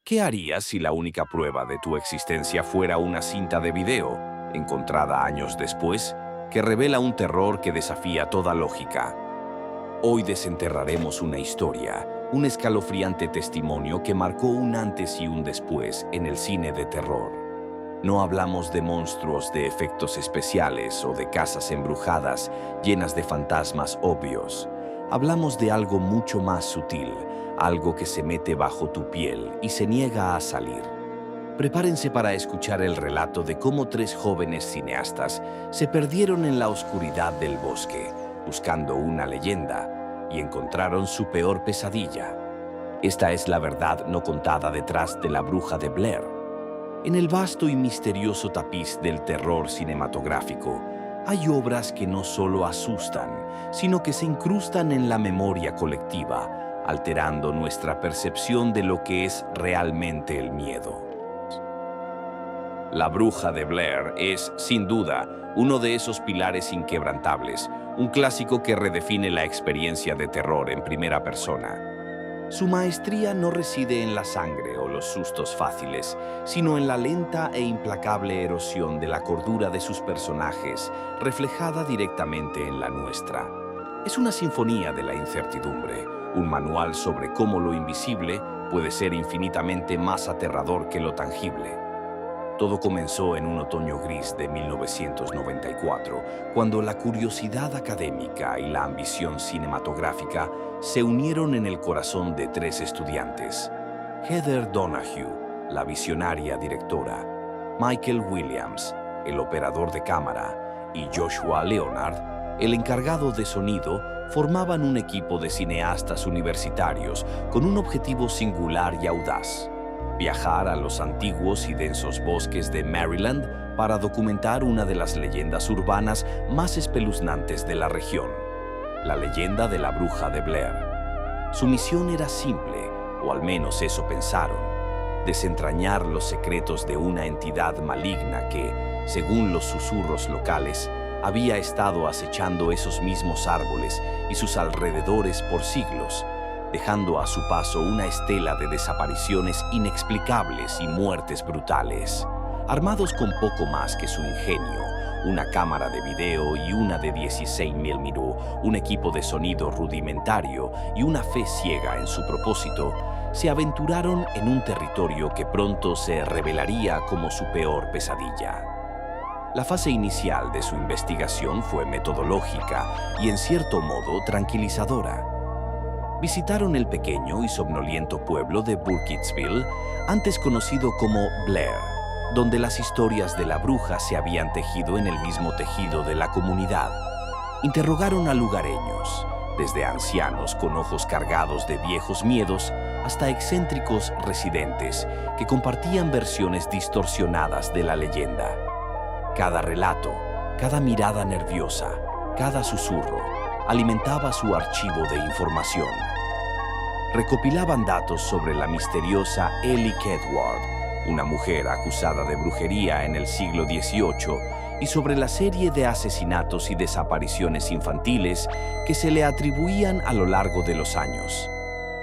¿Qué harías si la única prueba de tu existencia fuera una cinta de video, encontrada años después, que revela un terror que desafía toda lógica? Hoy desenterraremos una historia, un escalofriante testimonio que marcó un antes y un después en el cine de terror. No hablamos de monstruos de efectos especiales o de casas embrujadas llenas de fantasmas obvios. Hablamos de algo mucho más sutil, algo que se mete bajo tu piel y se niega a salir. Prepárense para escuchar el relato de cómo tres jóvenes cineastas se perdieron en la oscuridad del bosque, buscando una leyenda, y encontraron su peor pesadilla. Esta es la verdad no contada detrás de La Bruja de Blair. En el vasto y misterioso tapiz del terror cinematográfico, hay obras que no solo asustan, sino que se incrustan en la memoria colectiva, alterando nuestra percepción de lo que es realmente el miedo. La Bruja de Blair es, sin duda, uno de esos pilares inquebrantables, un clásico que redefine la experiencia de terror en primera persona. Su maestría no reside en la sangre o los sustos fáciles, sino en la lenta e implacable erosión de la cordura de sus personajes, reflejada directamente en la nuestra. Es una sinfonía de la incertidumbre, un manual sobre cómo lo invisible puede ser infinitamente más aterrador que lo tangible. Todo comenzó en un otoño gris de 1994, cuando la curiosidad académica y la ambición cinematográfica se unieron en el corazón de tres estudiantes: Heather Donahue, la visionaria directora; Michael Williams, el operador de cámara; y Joshua Leonard, el encargado de sonido. Formaban un equipo de cineastas universitarios con un objetivo singular y audaz: viajar a los antiguos y densos bosques de Maryland para documentar una de las leyendas urbanas más espeluznantes de la región, la leyenda de la Bruja de Blair. Su misión era simple, o al menos eso pensaron: desentrañar los secretos de una entidad maligna que, según los susurros locales, había estado acechando esos mismos árboles y sus alrededores por siglos, dejando a su paso una estela de desapariciones inexplicables y muertes brutales. Armados con poco más que su ingenio, una cámara de video y una de 16 milímetros, un equipo de sonido rudimentario y una fe ciega en su propósito, se aventuraron en un territorio que pronto se revelaría como su peor pesadilla. La fase inicial de su investigación fue metodológica y, en cierto modo, tranquilizadora. Visitaron el pequeño y somnoliento pueblo de Burkittsville, antes conocido como Blair, donde las historias de la bruja se habían tejido en el mismo tejido de la comunidad. Interrogaron a lugareños, desde ancianos con ojos cargados de viejos miedos hasta excéntricos residentes que compartían versiones distorsionadas de la leyenda. Cada relato, cada mirada nerviosa, cada susurro alimentaba su archivo de información. Recopilaban datos sobre la misteriosa Ellie Kedward, una mujer acusada de brujería en el siglo XVIII, y sobre la serie de asesinatos y desapariciones infantiles que se le atribuían a lo largo de los años.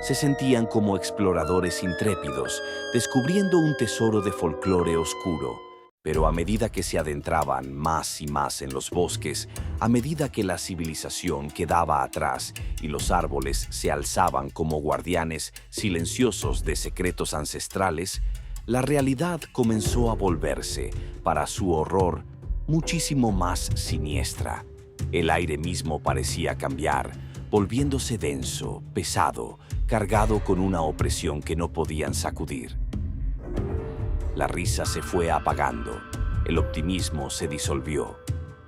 Se sentían como exploradores intrépidos, descubriendo un tesoro de folclore oscuro. Pero a medida que se adentraban más y más en los bosques, a medida que la civilización quedaba atrás y los árboles se alzaban como guardianes silenciosos de secretos ancestrales, la realidad comenzó a volverse, para su horror, muchísimo más siniestra. El aire mismo parecía cambiar, volviéndose denso, pesado, cargado con una opresión que no podían sacudir. La risa se fue apagando, el optimismo se disolvió.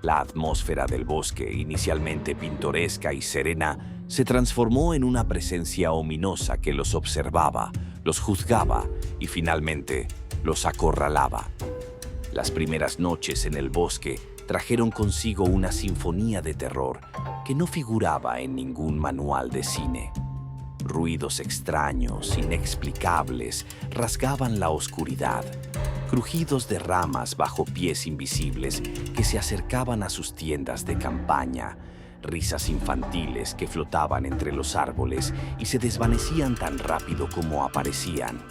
La atmósfera del bosque, inicialmente pintoresca y serena, se transformó en una presencia ominosa que los observaba, los juzgaba y finalmente los acorralaba. Las primeras noches en el bosque trajeron consigo una sinfonía de terror que no figuraba en ningún manual de cine. Ruidos extraños, inexplicables, rasgaban la oscuridad. Crujidos de ramas bajo pies invisibles que se acercaban a sus tiendas de campaña. Risas infantiles que flotaban entre los árboles y se desvanecían tan rápido como aparecían.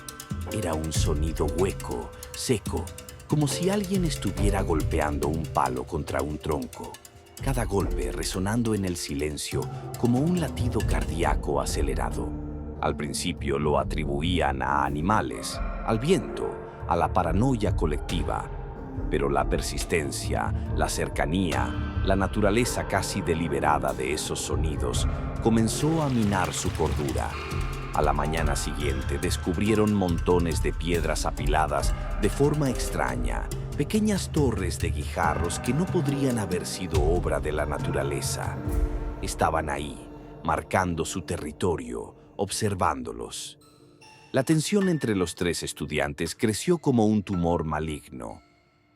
Era un sonido hueco, seco, como si alguien estuviera golpeando un palo contra un tronco. Cada golpe resonando en el silencio como un latido cardíaco acelerado. Al principio lo atribuían a animales, al viento, a la paranoia colectiva. Pero la persistencia, la cercanía, la naturaleza casi deliberada de esos sonidos comenzó a minar su cordura. A la mañana siguiente descubrieron montones de piedras apiladas de forma extraña, pequeñas torres de guijarros que no podrían haber sido obra de la naturaleza. Estaban ahí, marcando su territorio, observándolos. La tensión entre los tres estudiantes creció como un tumor maligno.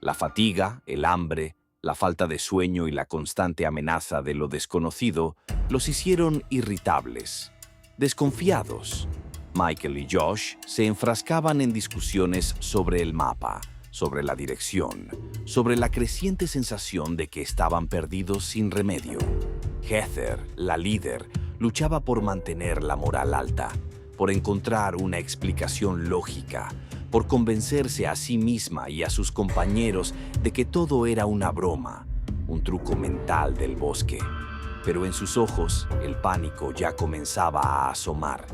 La fatiga, el hambre, la falta de sueño y la constante amenaza de lo desconocido los hicieron irritables. Desconfiados, Michael y Josh se enfrascaban en discusiones sobre el mapa, sobre la dirección, sobre la creciente sensación de que estaban perdidos sin remedio. Heather, la líder, luchaba por mantener la moral alta, por encontrar una explicación lógica, por convencerse a sí misma y a sus compañeros de que todo era una broma, un truco mental del bosque. Pero en sus ojos el pánico ya comenzaba a asomar.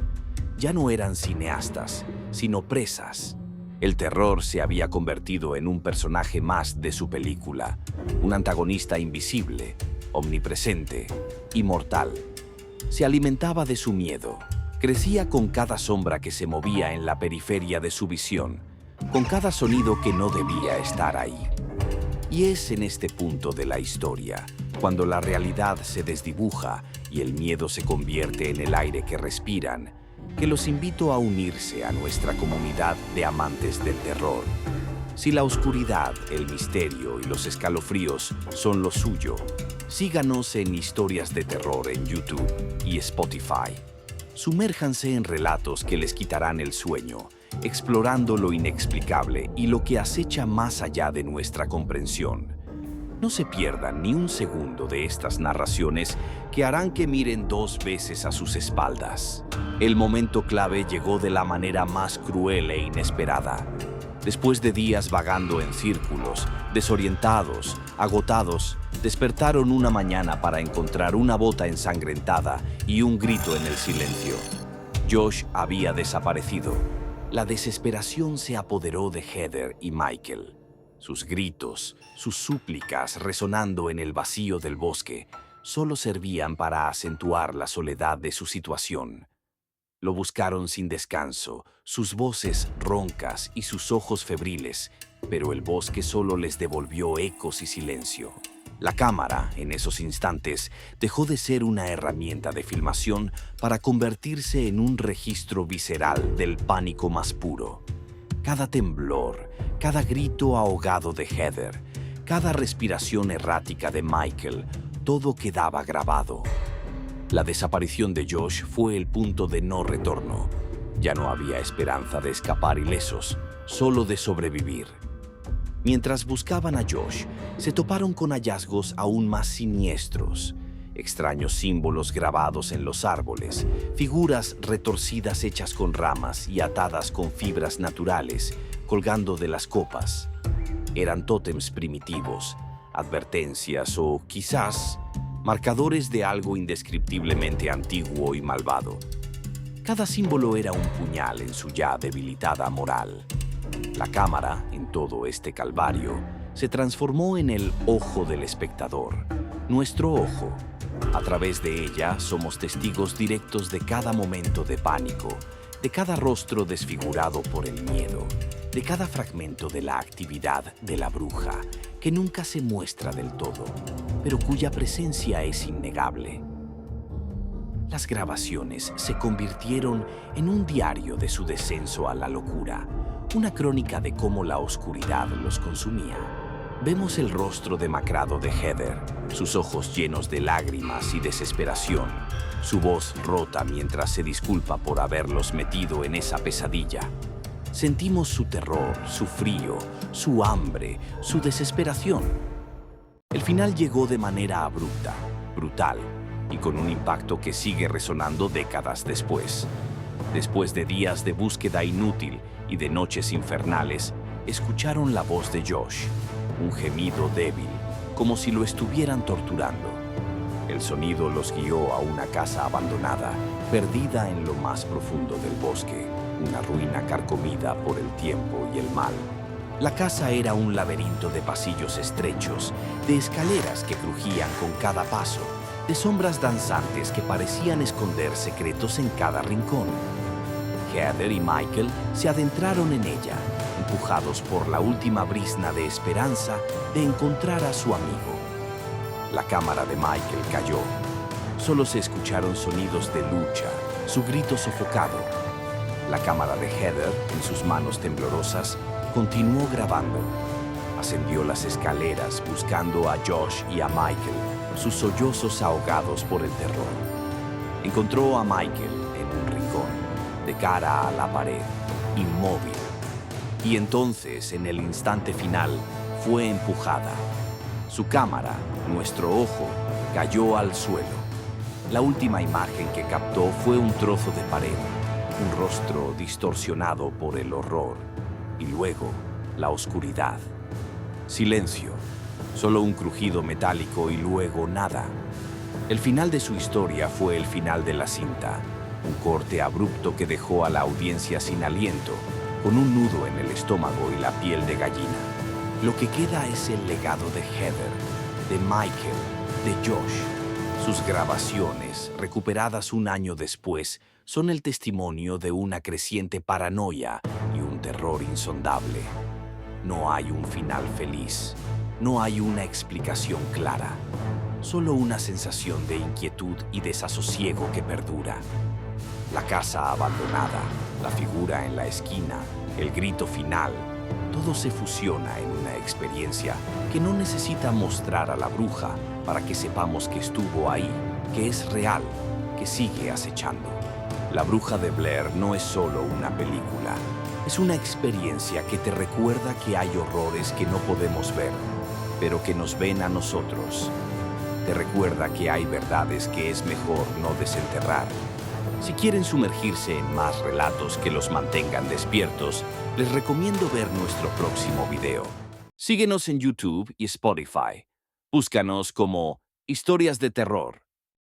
Ya no eran cineastas, sino presas. El terror se había convertido en un personaje más de su película, un antagonista invisible, omnipresente, inmortal. Se alimentaba de su miedo, crecía con cada sombra que se movía en la periferia de su visión, con cada sonido que no debía estar ahí. Y es en este punto de la historia, cuando la realidad se desdibuja y el miedo se convierte en el aire que respiran, que los invito a unirse a nuestra comunidad de amantes del terror. Si la oscuridad, el misterio y los escalofríos son lo suyo, síganos en Historias de Terror en YouTube y Spotify. Sumérjanse en relatos que les quitarán el sueño, explorando lo inexplicable y lo que acecha más allá de nuestra comprensión. No se pierdan ni un segundo de estas narraciones que harán que miren 2 veces a sus espaldas. El momento clave llegó de la manera más cruel e inesperada. Después de días vagando en círculos, desorientados, agotados, despertaron una mañana para encontrar una bota ensangrentada y un grito en el silencio. Josh había desaparecido. La desesperación se apoderó de Heather y Michael. Sus gritos, sus súplicas resonando en el vacío del bosque, solo servían para acentuar la soledad de su situación. Lo buscaron sin descanso, sus voces roncas y sus ojos febriles, pero el bosque solo les devolvió ecos y silencio. La cámara, en esos instantes, dejó de ser una herramienta de filmación para convertirse en un registro visceral del pánico más puro. Cada temblor, cada grito ahogado de Heather, cada respiración errática de Michael, todo quedaba grabado. La desaparición de Josh fue el punto de no retorno. Ya no había esperanza de escapar ilesos, solo de sobrevivir. Mientras buscaban a Josh, se toparon con hallazgos aún más siniestros. Extraños símbolos grabados en los árboles, figuras retorcidas hechas con ramas y atadas con fibras naturales, colgando de las copas. Eran tótems primitivos, advertencias o, quizás, marcadores de algo indescriptiblemente antiguo y malvado. Cada símbolo era un puñal en su ya debilitada moral. La cámara, en todo este calvario, se transformó en el ojo del espectador, nuestro ojo. A través de ella somos testigos directos de cada momento de pánico, de cada rostro desfigurado por el miedo, de cada fragmento de la actividad de la bruja, que nunca se muestra del todo, pero cuya presencia es innegable. Las grabaciones se convirtieron en un diario de su descenso a la locura, una crónica de cómo la oscuridad los consumía. Vemos el rostro demacrado de Heather, sus ojos llenos de lágrimas y desesperación, su voz rota mientras se disculpa por haberlos metido en esa pesadilla. Sentimos su terror, su frío, su hambre, su desesperación. El final llegó de manera abrupta, brutal, y con un impacto que sigue resonando décadas después. Después de días de búsqueda inútil y de noches infernales, escucharon la voz de Josh, un gemido débil, como si lo estuvieran torturando. El sonido los guió a una casa abandonada, perdida en lo más profundo del bosque, una ruina carcomida por el tiempo y el mal. La casa era un laberinto de pasillos estrechos, de escaleras que crujían con cada paso, de sombras danzantes que parecían esconder secretos en cada rincón. Heather y Michael se adentraron en ella, empujados por la última brizna de esperanza de encontrar a su amigo. La cámara de Michael cayó. Solo se escucharon sonidos de lucha, su grito sofocado. La cámara de Heather, en sus manos temblorosas, continuó grabando. Ascendió las escaleras buscando a Josh y a Michael, sus sollozos ahogados por el terror. Encontró a Michael en un rincón, de cara a la pared, inmóvil. Y entonces, en el instante final, fue empujada. Su cámara, nuestro ojo, cayó al suelo. La última imagen que captó fue un trozo de pared, un rostro distorsionado por el horror, y luego la oscuridad. Silencio, solo un crujido metálico y luego nada. El final de su historia fue el final de la cinta, un corte abrupto que dejó a la audiencia sin aliento, con un nudo en el estómago y la piel de gallina. Lo que queda es el legado de Heather, de Michael, de Josh. Sus grabaciones, recuperadas un año después, son el testimonio de una creciente paranoia y un terror insondable. No hay un final feliz, no hay una explicación clara, solo una sensación de inquietud y desasosiego que perdura. La casa abandonada, la figura en la esquina, el grito final, todo se fusiona en una experiencia que no necesita mostrar a la bruja para que sepamos que estuvo ahí, que es real, que sigue acechando. La Bruja de Blair no es solo una película, es una experiencia que te recuerda que hay horrores que no podemos ver, pero que nos ven a nosotros. Te recuerda que hay verdades que es mejor no desenterrar. Si quieren sumergirse en más relatos que los mantengan despiertos, les recomiendo ver nuestro próximo video. Síguenos en YouTube y Spotify. Búscanos como Historias de Terror.